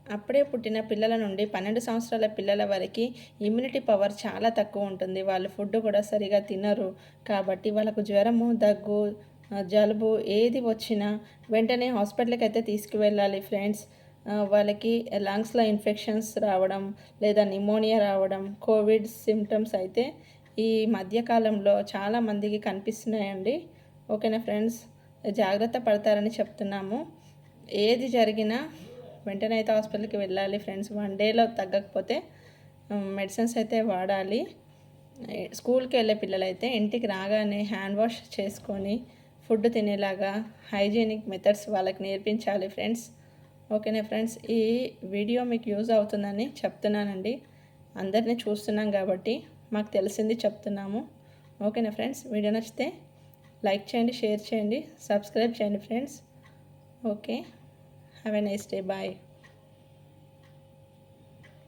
అప్పుడే పుట్టిన పిల్లల నుండి 12 సంవత్సరాల పిల్లల వరకు ఇమ్యూనిటీ పవర్ చాలా తక్కువ ఉంటుంది. వాళ్ళు ఫుడ్ కూడా సరిగా తినరు. కాబట్టి వాళ్ళకు జ్వరము, దగ్గు, జలుబు ఏది వచ్చినా వెంటనే హాస్పిటల్‌కి అయితే తీసుకువెళ్ళాలి ఫ్రెండ్స్. వాళ్ళకి లంగ్స్‌లో ఇన్ఫెక్షన్స్ రావడం, లేదా నిమోనియా రావడం, కోవిడ్ సింప్టమ్స్ అయితే ఈ మధ్య కాలంలో చాలా మందికి కనిపిస్తున్నాయండి. ఓకేనా ఫ్రెండ్స్, జాగ్రత్త పడతారని చెప్తున్నాము. ఏది జరిగినా వెంటనే అయితే హాస్పిటల్కి వెళ్ళాలి ఫ్రెండ్స్. 1 డేలో తగ్గకపోతే మెడిసిన్స్ అయితే వాడాలి. స్కూల్కి వెళ్ళే పిల్లలైతే ఇంటికి రాగానే హ్యాండ్ వాష్ చేసుకొని ఫుడ్ తినేలాగా హైజీనిక్ మెథడ్స్ వాళ్ళకి నేర్పించాలి ఫ్రెండ్స్. ఓకేనా ఫ్రెండ్స్, ఈ వీడియో మీకు యూజ్ అవుతుందని చెప్తున్నానండి. అందరినీ చూస్తున్నాం కాబట్టి మాకు తెలిసింది చెప్తున్నాము. ఓకేనా ఫ్రెండ్స్, వీడియో నచ్చితే లైక్ చేయండి, షేర్ చేయండి, సబ్స్క్రైబ్ చేయండి friends. Okay, have a nice day, bye.